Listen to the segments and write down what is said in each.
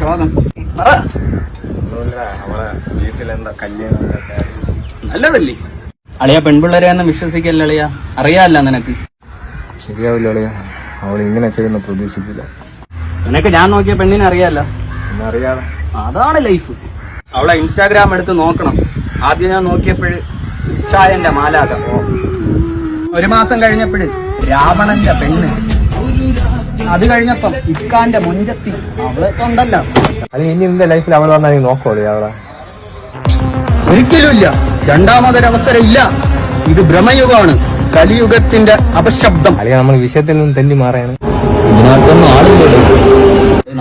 ശോകം അവളെ വീട്ടിലെന്താ കല്യാണം നല്ലതല്ലേ അളിയ? പെൺപിള്ളേരെ ഒന്നും വിശ്വസിക്കല്ല അളിയ, അറിയാല്ല നിനക്ക്. ശരിയാവില്ല അളിയ, അവൾ ഇങ്ങനെ ചെയ്യുന്ന പ്രതീക്ഷിച്ചില്ല. നിനക്ക് ഞാൻ നോക്കിയ പെണ്ണിനെ അറിയാല്ല. എന്നറിയാതെ അതാണ് ലൈഫ്. അവളെ ഇൻസ്റ്റാഗ്രാം എടുത്ത് നോക്കണം. ആദ്യം ഞാൻ നോക്കിയപ്പോഴ് ഇച്ഛായന്റെ മാലാക, 1 മാസം കഴിഞ്ഞപ്പോഴ് രാവണന്റെ പെണ്ണ്, അത് കഴിഞ്ഞപ്പം ഇക്കാന്റെ മുഞ്ചത്തി. അവളൊക്കെ ഉണ്ടല്ലോ. അത് ഇനി നിന്റെ ലൈഫിൽ അവൾ വന്നാൽ നീ നോക്കോളി അവളെ? ഒരിക്കലും ഇല്ല. രണ്ടാമതൊരവസരം ഇല്ല. ഇത് ഭ്രമയുഗമാണ്, കലിയുഗത്തിന്റെ അപശബ്ദം. അല്ലെങ്കിൽ നമ്മൾ വിഷയത്തിൽ നിന്ന് തെന്നി മാറാണ്. ഇതിനകത്തൊന്നും ആളില്ലല്ലോ.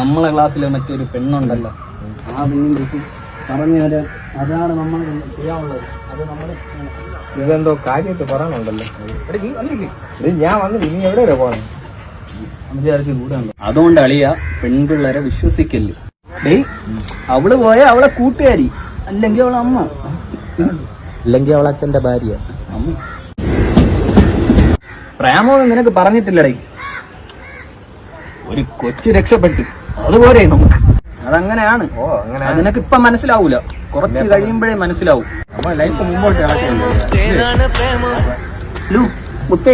നമ്മളെ ക്ലാസ്സിലെ മറ്റൊരു പെണ്ണുണ്ടല്ലോ, ആ പെണ്ണിന്റെ പറഞ്ഞു തരാൻ. അതാണ് നമ്മൾ ചെയ്യാനുള്ളത്. അത് നമ്മുടെ ഇതെന്തോ കാര്യമായിട്ട് പറയാനുണ്ടല്ലോ. നീ വന്നില്ലേ? ഞാൻ വന്നില്ല. ഇനി എവിടെയാ പോകണം? അതുകൊണ്ട് അളിയ, പെൺപിള്ളേരെ വിശ്വസിക്കല്ലേ. ഡേയ്, അവള് പോയ അവളെ കൂട്ടുകാരി, അല്ലെങ്കിൽ അവളെ അമ്മ, അല്ലെങ്കിൽ അവളെ അച്ഛന്റെ ഭാര്യ. അമ്മ പ്രേമോന്ന് നിനക്ക് പറഞ്ഞിട്ടില്ലടേ. ഒരു കൊച്ചു രക്ഷപ്പെട്ട്, അതുപോലെ നമുക്ക്. അതങ്ങനെയാണ്. നിനക്ക് ഇപ്പൊ മനസ്സിലാവൂല, കുറച്ച് കഴിയുമ്പോഴേ മനസ്സിലാവും. നമ്മൾ ലൈഫ് മുമ്പോട്ട് മുത്തേ